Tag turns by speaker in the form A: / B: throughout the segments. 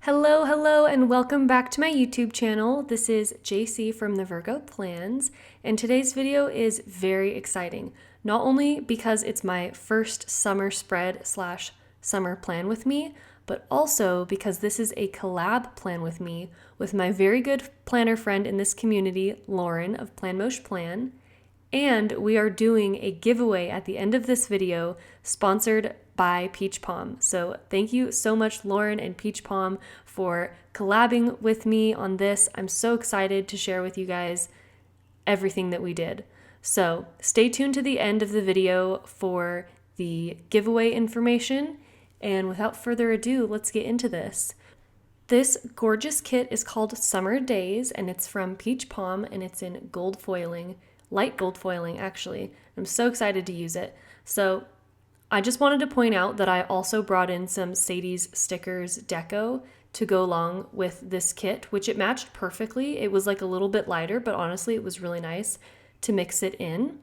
A: Hello, and welcome back to my YouTube channel. This is JC from the Virgo Plans, and today's video is very exciting. Not only because it's my first summer spread slash summer plan with me, but also because this is a collab plan with me with my very good planner friend in this community, Lauren of planmoshplan. And we are doing a giveaway at the end of this video sponsored by Peach Palm. So thank you so much, Lauren and Peach Palm, for collabing with me on this. I'm so excited to share with you guys everything that we did. So stay tuned to the end of the video for the giveaway information. And without further ado, let's get into this. This gorgeous kit is called Summer Days, and it's from Peach Palm, and it's in gold foiling. Light gold foiling, actually. I'm so excited to use it. So I just wanted to point out that I also brought in some Sadie's Stickers deco to go along with this kit, which it matched perfectly. It was like a little bit lighter, but honestly, it was really nice to mix it in.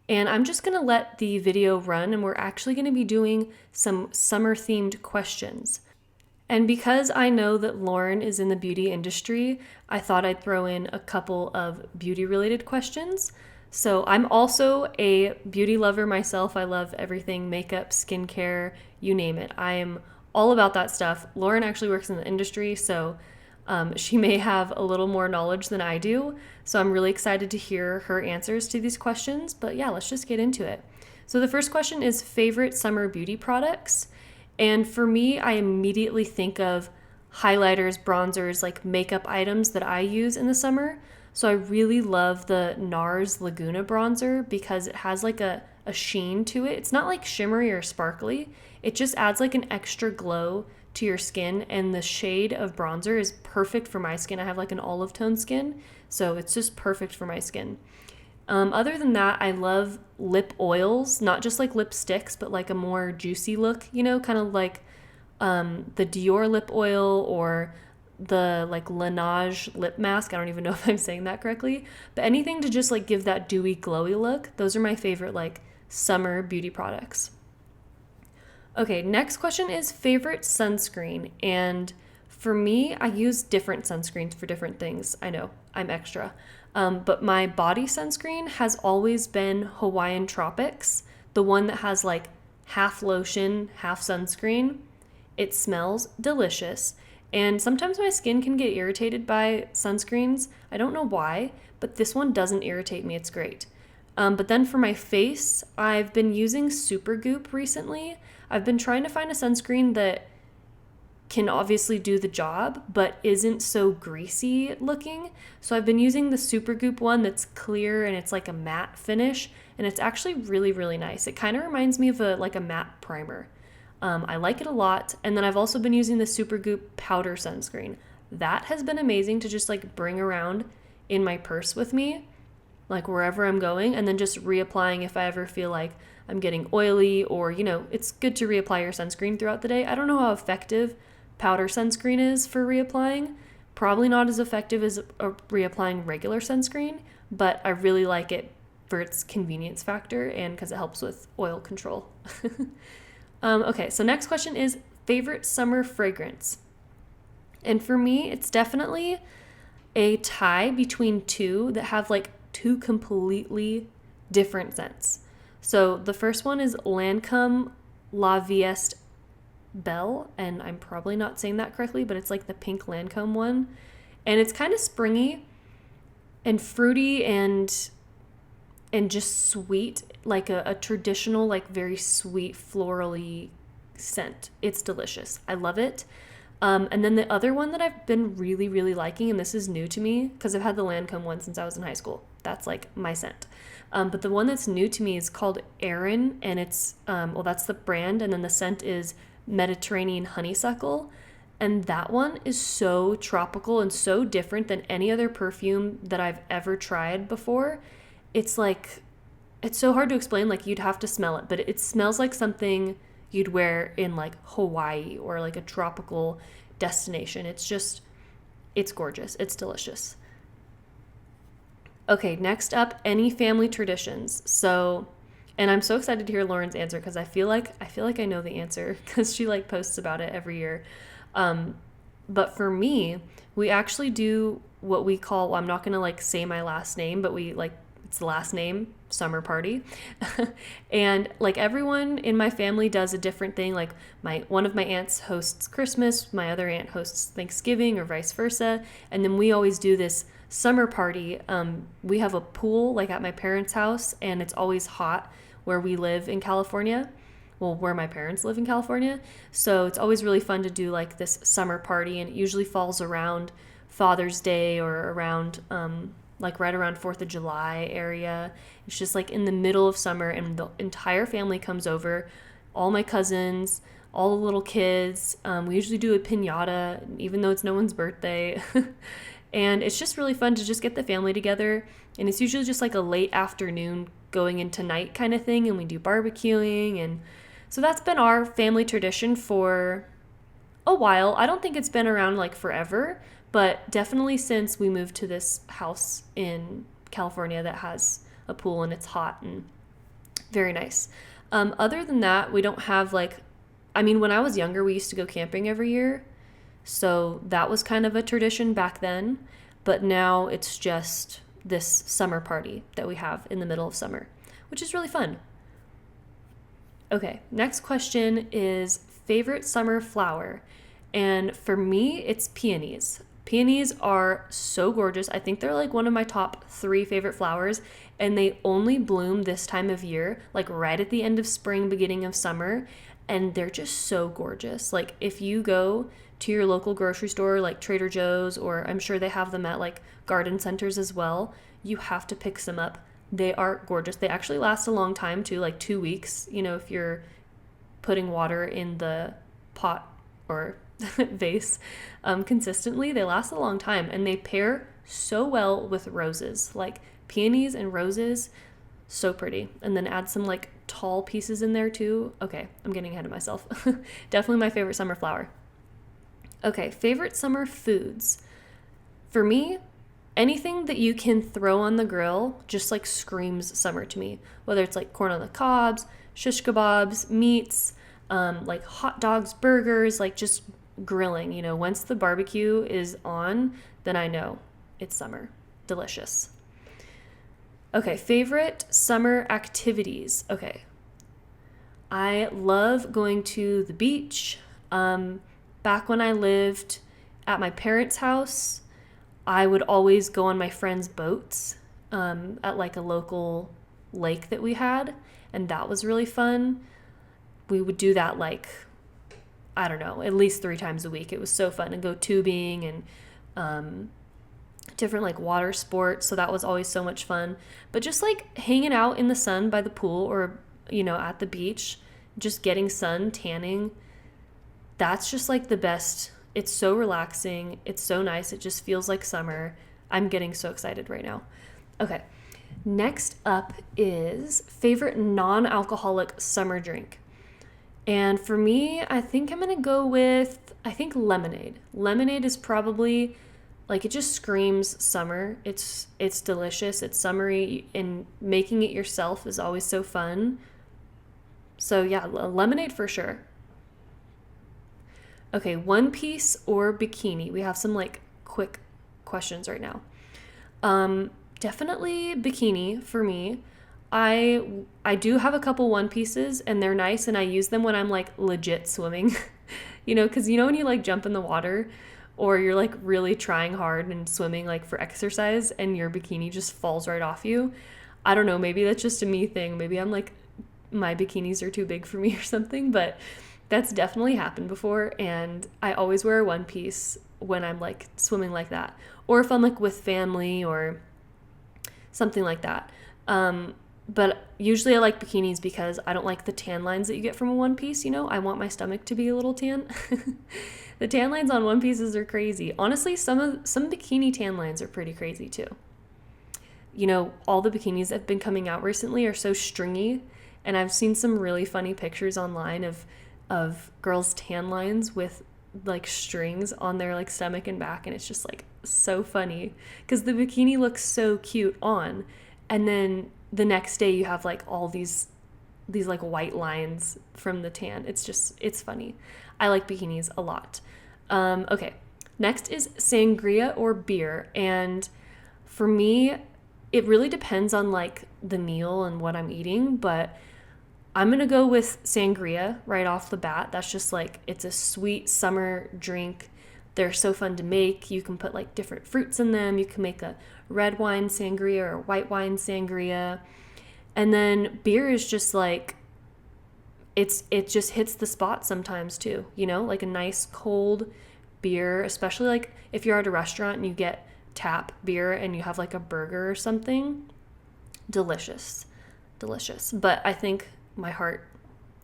A: And I'm just gonna let the video run, and we're actually gonna be doing some summer-themed questions. And because I know that Lauren is in the beauty industry, I thought I'd throw in a couple of beauty-related questions. So I'm also a beauty lover myself. I love everything makeup, skincare, you name it. I am all about that stuff. Lauren actually works in the industry, so she may have a little more knowledge than I do. So I'm really excited to hear her answers to these questions. But yeah, let's just get into it. So the first question is favorite summer beauty products. And for me, I immediately think of highlighters, bronzers, like makeup items that I use in the summer. So I really love the NARS Laguna bronzer because it has like a sheen to it. It's not like shimmery or sparkly. It just adds like an extra glow to your skin, and the shade of bronzer is perfect for my skin. I have like an olive tone skin, so it's just perfect for my skin. Other than that, I love lip oils, not just like lipsticks, but like a more juicy look, kind of like the Dior lip oil or the like Laneige lip mask. I don't even know if I'm saying that correctly, but anything to just like give that dewy, glowy look. Those are my favorite like summer beauty products. Okay, next question is favorite sunscreen. And for me, I use different sunscreens for different things. I know, I'm extra. But my body sunscreen has always been Hawaiian Tropics, the one that has like half lotion, half sunscreen. It smells delicious. And sometimes my skin can get irritated by sunscreens. I don't know why, but this one doesn't irritate me. It's great. But then for my face, I've been using Supergoop recently. I've been trying to find a sunscreen that can obviously do the job, but isn't so greasy looking. So I've been using the Supergoop one that's clear and it's like a matte finish, and it's actually really, really nice. It kind of reminds me of a matte primer. I like it a lot. And then I've also been using the Supergoop powder sunscreen. That has been amazing to just like bring around in my purse with me, like wherever I'm going, and then just reapplying if I ever feel like I'm getting oily, or, it's good to reapply your sunscreen throughout the day. I don't know how effective powder sunscreen is for reapplying. Probably not as effective as reapplying regular sunscreen, but I really like it for its convenience factor and because it helps with oil control. Okay, so next question is favorite summer fragrance. And for me, it's definitely a tie between two that have like two completely different scents. So the first one is Lancôme La Vieste Belle, and I'm probably not saying that correctly, but it's like the pink Lancôme one. And it's kind of springy and fruity and just sweet, like a traditional, like very sweet florally scent. It's delicious. I love it. And then the other one that I've been really, really liking, and this is new to me because I've had the Lancôme one since I was in high school. That's like my scent. But the one that's new to me is called Erin, and it's, that's the brand. And then the scent is Mediterranean honeysuckle. And that one is so tropical and so different than any other perfume that I've ever tried before. It's like, it's so hard to explain. Like, you'd have to smell it, but it smells like something you'd wear in like Hawaii or like a tropical destination. It's gorgeous. It's delicious. Okay, next up, any family traditions. So, and I'm so excited to hear Lauren's answer because I feel like I know the answer because she like posts about it every year. But for me, we actually do what we call, well, I'm not going to like say my last name, but we like, it's the last name, summer party. And like everyone in my family does a different thing. Like one of my aunts hosts Christmas, my other aunt hosts Thanksgiving, or vice versa. And then we always do this summer party. We have a pool like at my parents' house, and it's always hot where we live in California. Well, where my parents live in California. So it's always really fun to do like this summer party, and it usually falls around Father's Day or around like right around 4th of July area. It's just like in the middle of summer, and the entire family comes over, all my cousins, all the little kids. We usually do a piñata, even though it's no one's birthday. And it's just really fun to just get the family together. And it's usually just like a late afternoon going into night kind of thing, and we do barbecuing. And so that's been our family tradition for a while. I don't think it's been around like forever, but definitely since we moved to this house in California that has a pool and it's hot and very nice. Other than that, we don't have like, I mean, when I was younger, we used to go camping every year. So that was kind of a tradition back then, but now it's just this summer party that we have in the middle of summer, which is really fun. Okay, next question is favorite summer flower. And for me, it's peonies. Peonies are so gorgeous. I think they're like one of my top 3 favorite flowers, and they only bloom this time of year, like right at the end of spring, beginning of summer, and they're just so gorgeous. Like if you go to your local grocery store like Trader Joe's, or I'm sure they have them at like garden centers as well, you have to pick some up. They are gorgeous. They actually last a long time too, like 2 weeks, you know, if you're putting water in the pot or vase consistently. They last a long time, and they pair so well with roses. Like peonies and roses, so pretty. And then add some like tall pieces in there too. Okay, I'm getting ahead of myself. Definitely my favorite summer flower. Okay, favorite summer foods. For me, anything that you can throw on the grill just like screams summer to me. Whether it's like corn on the cobs, shish kebabs, meats, like hot dogs, burgers, like just grilling. You know, once the barbecue is on, then I know it's summer. Delicious. Okay, favorite summer activities. Okay, I love going to the beach. Back when I lived at my parents' house, I would always go on my friends' boats at like a local lake that we had, and that was really fun. We would do that like, I don't know, at least 3 times a week. It was so fun, and go tubing and different like water sports. So that was always so much fun. But just like hanging out in the sun by the pool, or, you know, at the beach, just getting sun, tanning, that's just like the best. It's so relaxing. It's so nice. It just feels like summer. I'm getting so excited right now. Okay. Next up is favorite non-alcoholic summer drink. And for me, I think I'm going to go with, I think lemonade. Lemonade is probably like, it just screams summer. It's delicious. It's summery, and making it yourself is always so fun. So yeah, lemonade for sure. Okay, one piece or bikini? We have some like quick questions right now. Definitely bikini for me. I do have a couple one pieces, and they're nice, and I use them when I'm like legit swimming. You know, because you know when you like jump in the water, or you're like really trying hard and swimming like for exercise, and your bikini just falls right off you. I don't know, maybe that's just a me thing. Maybe I'm like, my bikinis are too big for me or something, but that's definitely happened before, and I always wear a one piece when I'm like swimming like that, or if I'm like with family or something like that. But usually I like bikinis because I don't like the tan lines that you get from a one piece. You know, I want my stomach to be a little tan. The tan lines on one pieces are crazy. Honestly, some bikini tan lines are pretty crazy too. You know, all the bikinis that have been coming out recently are so stringy, and I've seen some really funny pictures online of girls' tan lines with like strings on their like stomach and back, and it's just like so funny because the bikini looks so cute on, and then the next day you have like all these like white lines from the tan. It's funny. I like bikinis a lot. Okay, Next is sangria or beer. And for me, it really depends on like the meal and what I'm eating, but I'm going to go with sangria right off the bat. That's just like, it's a sweet summer drink. They're so fun to make. You can put like different fruits in them. You can make a red wine sangria or white wine sangria. And then beer is just like, it just hits the spot sometimes too, you know, like a nice cold beer, especially like if you're at a restaurant and you get tap beer and you have like a burger or something. Delicious. But I think my heart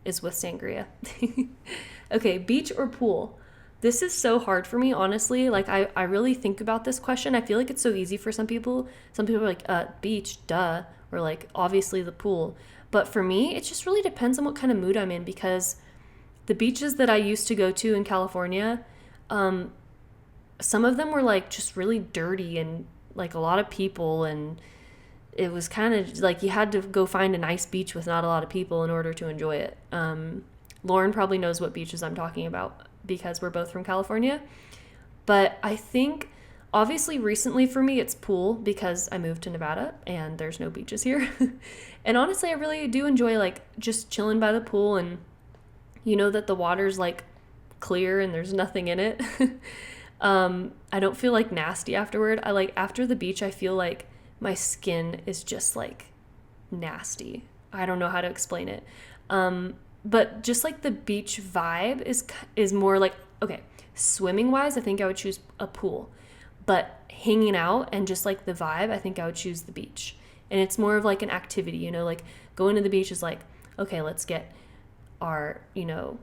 A: is with sangria. Okay, beach or pool? This is so hard for me, honestly. Like, I really think about this question. I feel like it's so easy for some people. Some people are like, beach, duh. Or like, obviously the pool. But for me, it just really depends on what kind of mood I'm in, because the beaches that I used to go to in California, some of them were like just really dirty and like a lot of people, and it was kind of like you had to go find a nice beach with not a lot of people in order to enjoy it. Lauren probably knows what beaches I'm talking about because we're both from California. But I think obviously recently for me it's pool because I moved to Nevada and there's no beaches here. And honestly, I really do enjoy like just chilling by the pool, and you know that the water's like clear and there's nothing in it. I don't feel like nasty afterward. I like after the beach, I feel like my skin is just like nasty. I don't know how to explain it. But just like the beach vibe is more like, okay, swimming wise, I think I would choose a pool, but hanging out and just like the vibe, I think I would choose the beach. And it's more of like an activity, you know, like going to the beach is like, okay, let's get our, you know,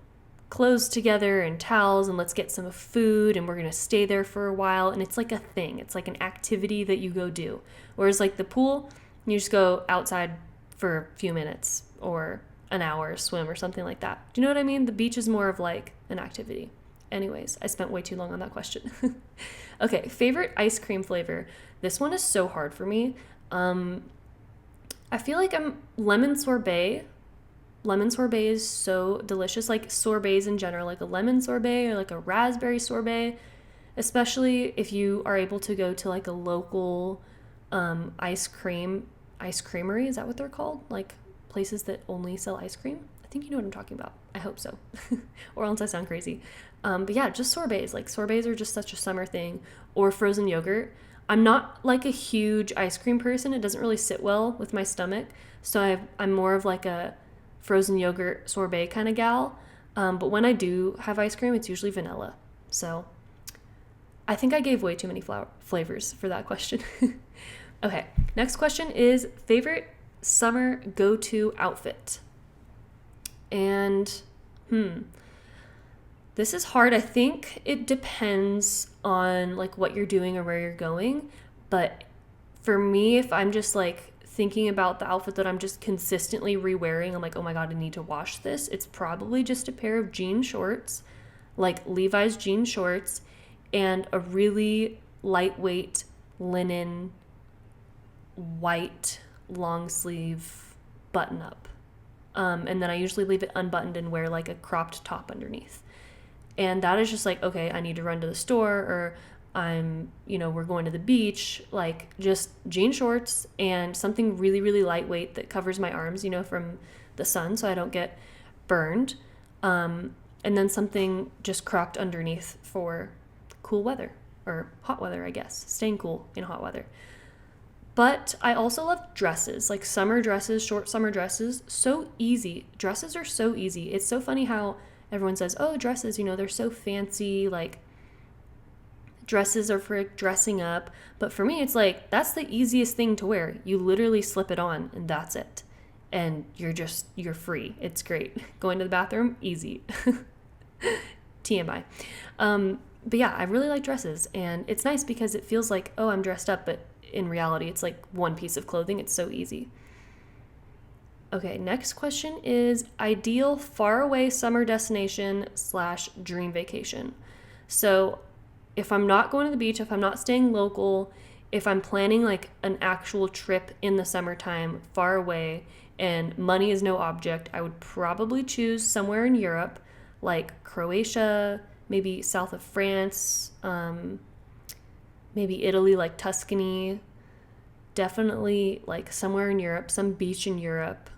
A: clothes together and towels, and let's get some food, and we're going to stay there for a while. And it's like a thing. It's like an activity that you go do. Whereas like the pool, you just go outside for a few minutes or an hour, swim or something like that. Do you know what I mean? The beach is more of like an activity. Anyways, I spent way too long on that question. Okay, favorite ice cream flavor. This one is so hard for me. I feel like I'm lemon sorbet. Lemon sorbet is so delicious. Like sorbets in general, like a lemon sorbet or like a raspberry sorbet, especially if you are able to go to like a local ice creamery. Is that what they're called? Like places that only sell ice cream? I think you know what I'm talking about. I hope so. Or else I sound crazy. But yeah, just sorbets. Like sorbets are just such a summer thing. Or frozen yogurt. I'm not like a huge ice cream person. It doesn't really sit well with my stomach. So I'm more of like a frozen yogurt sorbet kind of gal. But when I do have ice cream, it's usually vanilla. So I think I gave way too many flavors for that question. Okay, next question is favorite summer go-to outfit. And this is hard. I think it depends on like what you're doing or where you're going. But for me, if I'm just like thinking about the outfit that I'm just consistently re-wearing, I'm like, oh my God, I need to wash this. It's probably just a pair of jean shorts, like Levi's jean shorts, and a really lightweight linen white long sleeve button up. And then I usually leave it unbuttoned and wear like a cropped top underneath. And that is just like, okay, I need to run to the store, or we're going to the beach, like just jean shorts and something really, really lightweight that covers my arms, from the sun so I don't get burned. And then something just cropped underneath for cool weather, or hot weather, I guess, staying cool in hot weather. But I also love dresses, like summer dresses, short summer dresses. So easy. Dresses are so easy. It's so funny how everyone says, oh, dresses, they're so fancy, like dresses are for dressing up. But for me, it's like, that's the easiest thing to wear. You literally slip it on and that's it. And you're free. It's great. Going to the bathroom, easy. TMI. But yeah, I really like dresses, and it's nice because it feels like, oh, I'm dressed up, but in reality, it's like one piece of clothing. It's so easy. Okay, next question is ideal faraway summer destination / dream vacation. So if I'm not going to the beach, if I'm not staying local, if I'm planning like an actual trip in the summertime far away and money is no object, I would probably choose somewhere in Europe like Croatia, maybe south of France, maybe Italy, like Tuscany. Definitely like somewhere in Europe, some beach in Europe.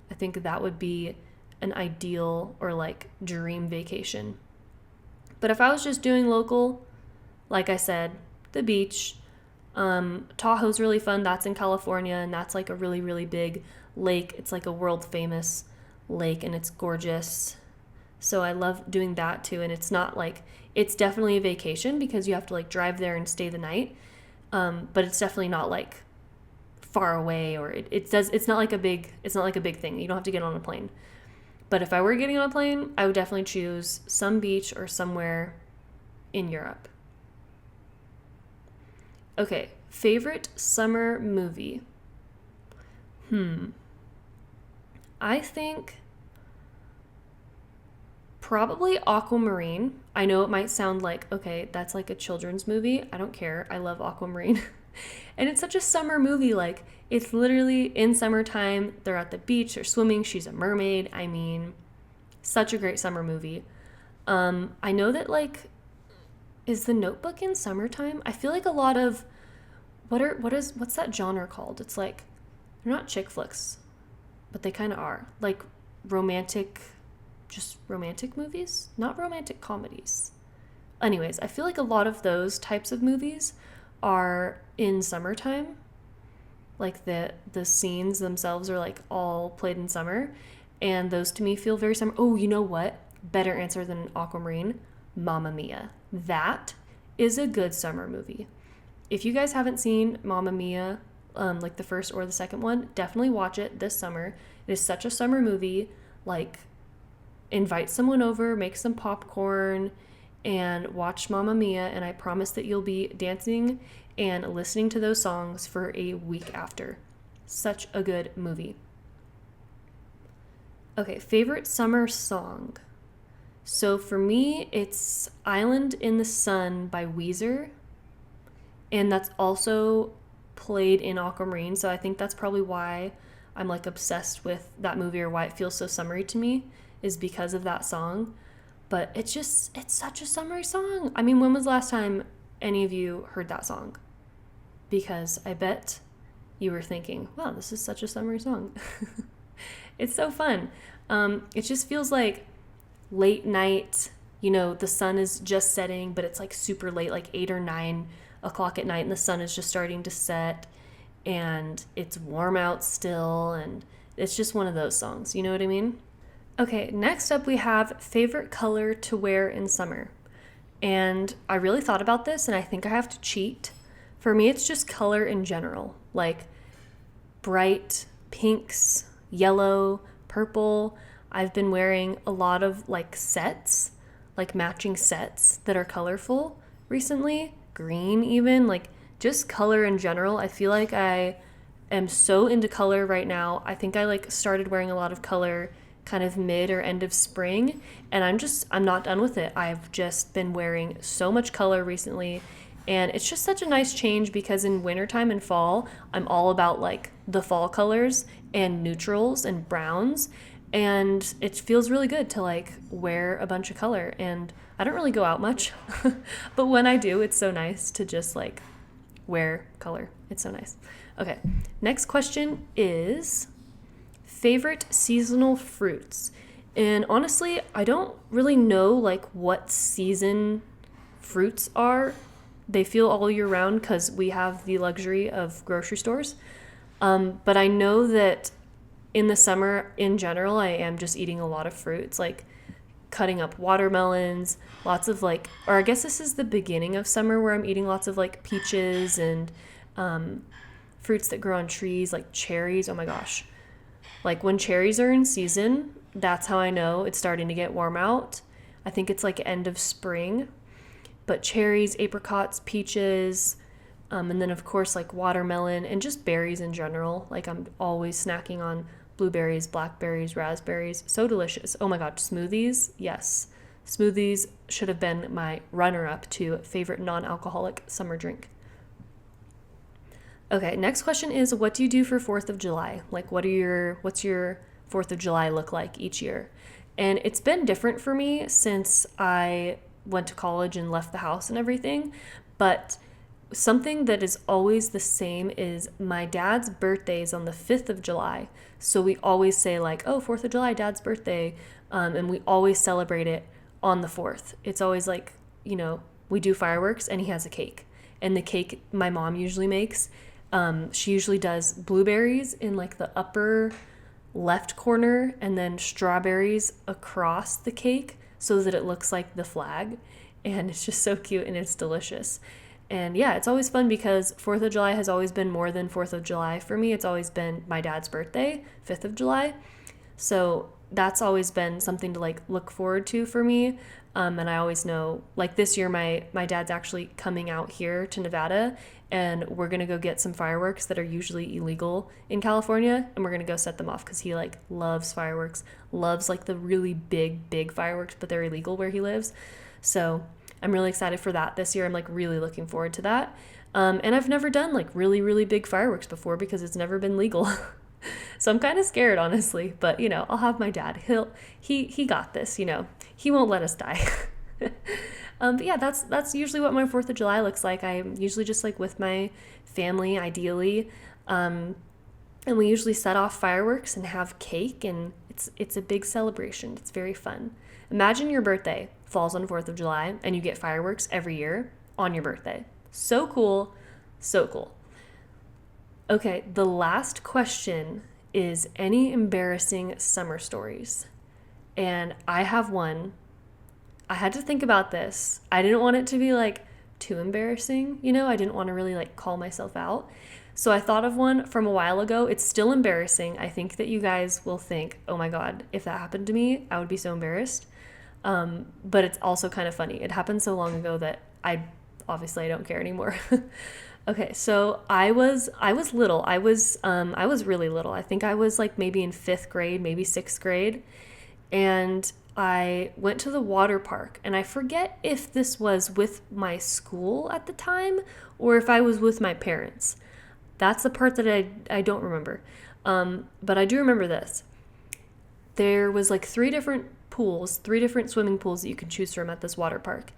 A: I think that would be an ideal or like dream vacation. But if I was just doing local, like I said, the beach. Tahoe's really fun. That's in California, and that's like a really, really big lake. It's like a world famous lake, and it's gorgeous. So I love doing that too. And it's not like, it's definitely a vacation because you have to like drive there and stay the night. But it's definitely not like far away, or it's not like a big thing. You don't have to get on a plane. But if I were getting on a plane, I would definitely choose some beach or somewhere in Europe. Okay, favorite summer movie. I think probably Aquamarine. I know it might sound like, okay, that's like a children's movie. I don't care. I love Aquamarine. And it's such a summer movie. Like, it's literally in summertime. They're at the beach. They're swimming. She's a mermaid. I mean, such a great summer movie. I know that, like, is The Notebook in summertime? I feel like a lot of, what's that genre called? It's like, they're not chick flicks, but they kind of are. Like, just romantic movies? Not romantic comedies. Anyways, I feel like a lot of those types of movies are in summertime. Like the scenes themselves are like all played in summer, and those to me feel very summer. Oh, you know what? Better answer than Aquamarine. Mamma Mia. That is a good summer movie. If you guys haven't seen Mamma Mia, like the first or the second one, definitely watch it this summer. It is such a summer movie. Like, invite someone over, make some popcorn, and watch Mamma Mia, and I promise that you'll be dancing and listening to those songs for a week after. Such a good movie. Okay, favorite summer song. So for me, it's Island in the Sun by Weezer, and that's also played in Aquamarine, so I think that's probably why I'm like obsessed with that movie, or why it feels so summery to me, is because of that song. But it's such a summery song. I mean, when was the last time any of you heard that song? Because I bet you were thinking, wow, this is such a summery song. It's so fun. It just feels like late night, the sun is just setting, but it's like super late, like 8 or 9 o'clock at night, and the sun is just starting to set, and it's warm out still, and it's just one of those songs, you know what I mean? Okay, next up we have favorite color to wear in summer. And I really thought about this, and I think I have to cheat. For me, it's just color in general, like bright pinks, yellow, purple. I've been wearing a lot of like sets, like matching sets that are colorful recently, green even, like just color in general. I feel like I am so into color right now. I think I like started wearing a lot of color kind of mid or end of spring, and I'm not done with it. I've just been wearing so much color recently, and it's just such a nice change, because in wintertime and fall, I'm all about like the fall colors and neutrals and browns, and it feels really good to like wear a bunch of color. And I don't really go out much, but when I do, it's so nice to just like wear color. It's so nice. Okay, next question is favorite seasonal fruits. And honestly, I don't really know like what season fruits are. They feel all year round because we have the luxury of grocery stores. But I know that in the summer in general, I am just eating a lot of fruits, like cutting up watermelons, lots of like, or I guess this is the beginning of summer where I'm eating lots of like peaches and fruits that grow on trees, like cherries. Oh my gosh. Like when cherries are in season, that's how I know it's starting to get warm out. I think it's like end of spring. But cherries, apricots, peaches, and then of course like watermelon and just berries in general. Like I'm always snacking on blueberries, blackberries, raspberries. So delicious. Oh my God, smoothies. Yes. Smoothies should have been my runner-up to favorite non-alcoholic summer drink. Okay, next question is, what do you do for 4th of July? Like, what's your 4th of July look like each year? And it's been different for me since I went to college and left the house and everything. But something that is always the same is my dad's birthday is on the 5th of July. So we always say like, oh, 4th of July, dad's birthday. And we always celebrate it on the 4th. It's always like, we do fireworks and he has a cake. And the cake my mom usually makes, she usually does blueberries in like the upper left corner and then strawberries across the cake so that it looks like the flag. And it's just so cute and it's delicious. And yeah, it's always fun because 4th of July has always been more than 4th of July for me. It's always been my dad's birthday, 5th of July. So that's always been something to like look forward to for me. And I always know, like this year, my dad's actually coming out here to Nevada, and we're going to go get some fireworks that are usually illegal in California, and we're going to go set them off because he like loves fireworks, loves like the really big fireworks, but they're illegal where he lives. So I'm really excited for that this year. I'm like really looking forward to that. And I've never done like really big fireworks before because it's never been legal. So I'm kind of scared, honestly, but I'll have my dad. He got this, he won't let us die. But yeah, that's usually what my 4th of July looks like. I'm usually just like with my family, ideally. And we usually set off fireworks and have cake, and it's a big celebration. It's very fun. Imagine your birthday falls on 4th of July and you get fireworks every year on your birthday. So cool. So cool. Okay, the last question is any embarrassing summer stories? And I have one. I had to think about this. I didn't want it to be like too embarrassing, I didn't want to really like call myself out. So I thought of one from a while ago. It's still embarrassing. I think that you guys will think, oh my God, if that happened to me, I would be so embarrassed. But it's also kind of funny. It happened so long ago that I don't care anymore. Okay, so I was little. I was really little. I think I was like maybe in 5th grade, maybe 6th grade. And I went to the water park, and I forget if this was with my school at the time or if I was with my parents. That's the part that I don't remember. But I do remember this. There was like 3 different swimming pools that you could choose from at this water park.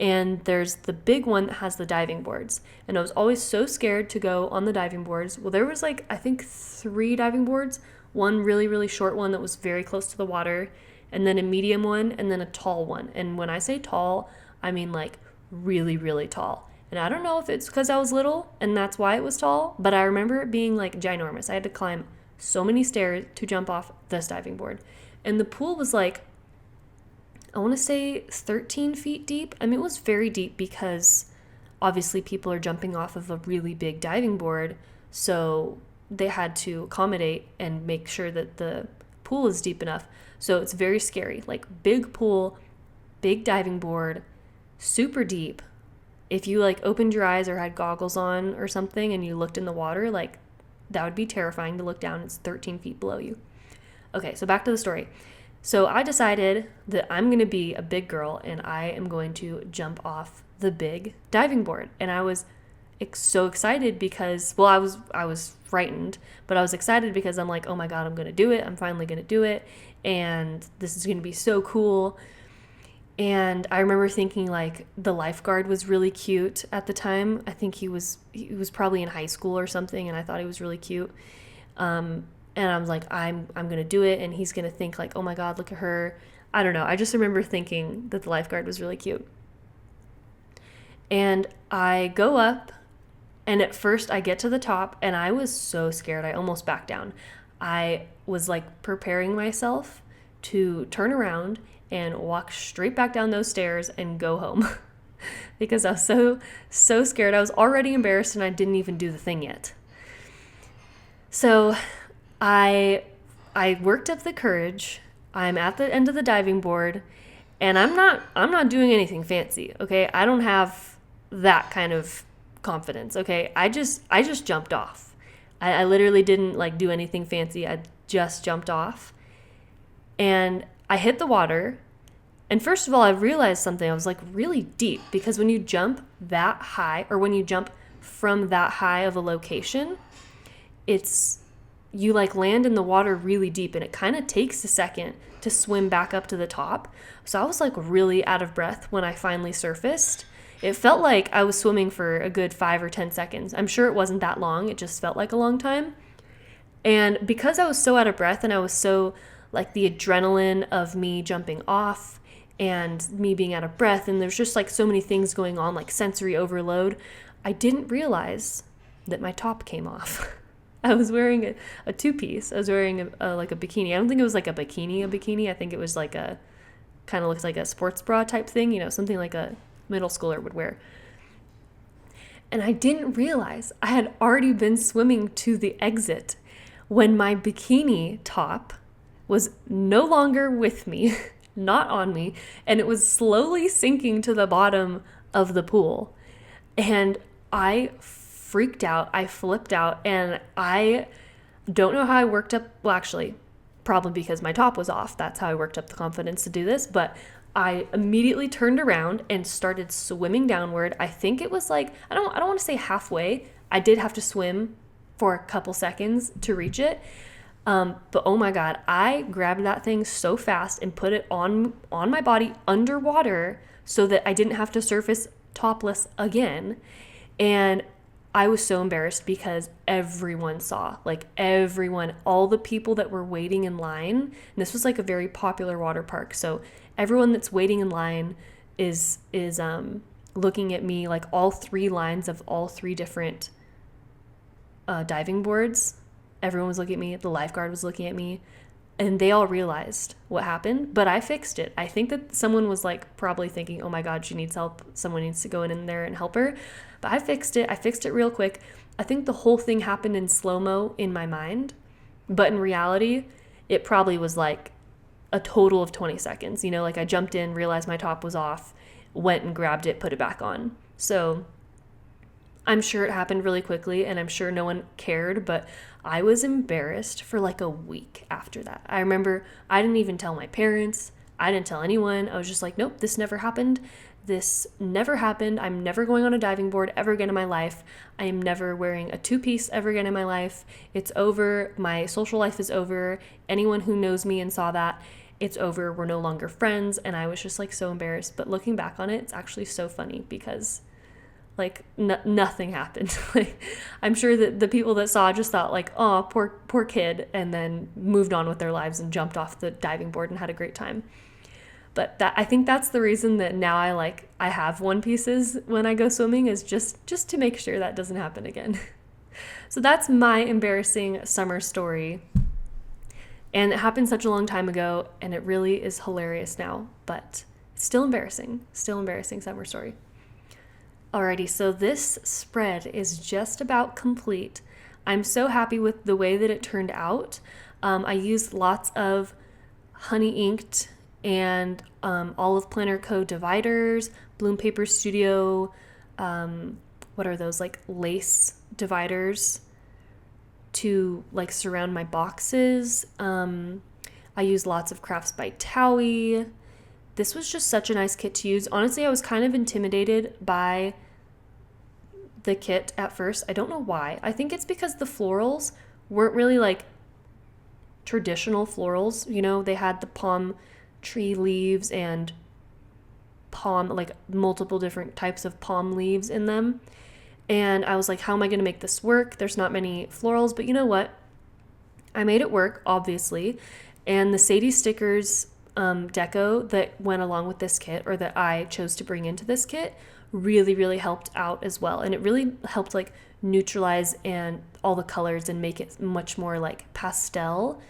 A: And there's the big one that has the diving boards. And I was always so scared to go on the diving boards. Well, there was like, I think 3 diving boards. One really short one that was very close to the water, and then a medium one, and then a tall one. And when I say tall, I mean like really tall. And I don't know if it's because I was little and that's why it was tall, but I remember it being like ginormous. I had to climb so many stairs to jump off this diving board. And the pool was like, I want to say 13 feet deep. I mean, it was very deep because obviously people are jumping off of a really big diving board. So they had to accommodate and make sure that the pool is deep enough. So it's very scary. Like big pool, big diving board, super deep. If you like opened your eyes or had goggles on or something and you looked in the water, like that would be terrifying to look down. It's 13 feet below you. Okay, so back to the story. So I decided that I'm going to be a big girl and I am going to jump off the big diving board. And I was so excited because, well, I was frightened, but I was excited because I'm like, oh my God, I'm going to do it. I'm finally going to do it. And this is going to be so cool. And I remember thinking like the lifeguard was really cute at the time. I think he was probably in high school or something. And I thought he was really cute. And I was like, I'm going to do it. And he's going to think like, oh my God, look at her. I don't know. I just remember thinking that the lifeguard was really cute. And I go up, and at first I get to the top, and I was so scared. I almost backed down. I was like preparing myself to turn around and walk straight back down those stairs and go home because I was so scared. I was already embarrassed and I didn't even do the thing yet. So I worked up the courage. I'm at the end of the diving board, and I'm not doing anything fancy, okay? I don't have that kind of confidence, okay? I just jumped off. I literally didn't like do anything fancy. I just jumped off, and I hit the water. And first of all, I realized something. I was like really deep, because when you jump that high, or when you jump from that high of a location, it's you like land in the water really deep, and it kind of takes a second to swim back up to the top. So I was like really out of breath when I finally surfaced. It felt like I was swimming for a good 5 or 10 seconds. I'm sure it wasn't that long. It just felt like a long time. And because I was so out of breath and I was so like the adrenaline of me jumping off and me being out of breath, and there's just like so many things going on, like sensory overload, I didn't realize that my top came off. I was wearing a two-piece. I was wearing like a bikini. I don't think it was like a bikini. I think it was like a, kind of looks like a sports bra type thing, you know, something like a middle schooler would wear. And I didn't realize I had already been swimming to the exit when my bikini top was no longer with me, not on me, and it was slowly sinking to the bottom of the pool. And I freaked out, I flipped out, and I don't know how I worked up, well, actually, probably because my top was off. That's how I worked up the confidence to do this, but I immediately turned around and started swimming downward. I think it was like, I don't want to say halfway. I did have to swim for a couple seconds to reach it. But oh my God, I grabbed that thing so fast and put it on my body underwater so that I didn't have to surface topless again. And I was so embarrassed because everyone saw, like everyone, all the people that were waiting in line. And this was like a very popular water park. So everyone that's waiting in line is looking at me, like all 3 lines of all 3 different diving boards. Everyone was looking at me. The lifeguard was looking at me, and they all realized what happened, but I fixed it. I think that someone was like probably thinking, oh my God, she needs help. Someone needs to go in there and help her. But I fixed it. I fixed it real quick. I think the whole thing happened in slow-mo in my mind, but in reality, it probably was like a total of 20 seconds. You know, like I jumped in, realized my top was off, went and grabbed it, put it back on. So I'm sure it happened really quickly, and I'm sure no one cared, but I was embarrassed for like a week after that. I remember I didn't even tell my parents. I didn't tell anyone. I was just like, nope, this never happened. This never happened. I'm never going on a diving board ever again in my life. I am never wearing a two-piece ever again in my life. It's over. My social life is over. Anyone who knows me and saw that, it's over. We're no longer friends. And I was just like so embarrassed. But looking back on it, it's actually so funny because like nothing happened. Like I'm sure that the people that saw just thought like, oh, poor kid, and then moved on with their lives and jumped off the diving board and had a great time. But I think that's the reason that now I have one pieces when I go swimming, is just to make sure that doesn't happen again. So that's my embarrassing summer story. And it happened such a long time ago, and it really is hilarious now, but it's still embarrassing summer story. Alrighty, so this spread is just about complete. I'm so happy with the way that it turned out. I used lots of honey inked and Olive Planner Co. dividers, Bloom Paper Studio, what are those, like lace dividers to like surround my boxes. I used lots of Crafts by Thaowie. This was just such a nice kit to use. Honestly, I was kind of intimidated by the kit at first. I don't know why. I think it's because the florals weren't really like traditional florals. You know, they had the palm tree leaves and palm, like multiple different types of palm leaves in them. And I was like, how am I going to make this work? There's not many florals, but you know what? I made it work, obviously. And the Sadie stickers deco that went along with this kit, or that I chose to bring into this kit, really, really helped out as well. And it really helped like neutralize and all the colors and make it much more like pastel.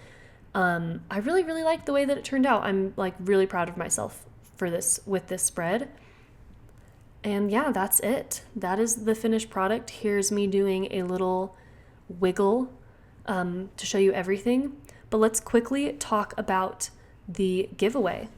A: I really, really liked the way that it turned out. I'm like really proud of myself for this, with this spread. And yeah, that's it. That is the finished product. Here's me doing a little wiggle to show you everything. But let's quickly talk about the giveaway.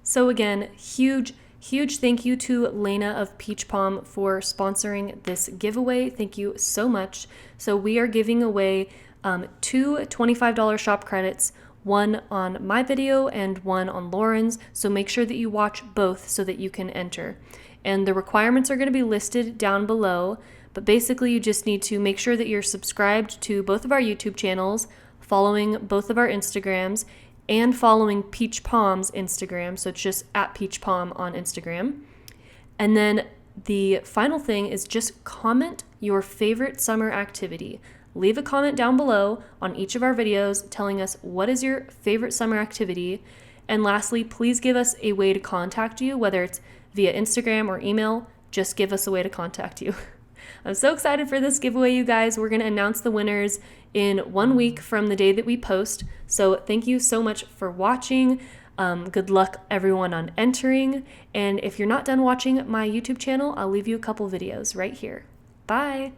A: So again, huge thank you to Lena of Peach Palm for sponsoring this giveaway. Thank you so much. So we are giving away 2 $25 shop credits, one on my video and one on Lauren's. So make sure that you watch both so that you can enter. And the requirements are going to be listed down below, But basically, you just need to make sure that you're subscribed to both of our YouTube channels, following both of our Instagrams, and following Peach Palm's Instagram. So it's just at Peach Palm on Instagram. And then the final thing is just comment your favorite summer activity. Leave a comment down below on each of our videos telling us what is your favorite summer activity. And lastly, please give us a way to contact you, whether it's via Instagram or email. Just give us a way to contact you. I'm so excited for this giveaway, you guys. We're going to announce the winners in 1 week from the day that we post. So thank you so much for watching. Good luck, everyone, on entering. And if you're not done watching my YouTube channel, I'll leave you a couple videos right here. Bye.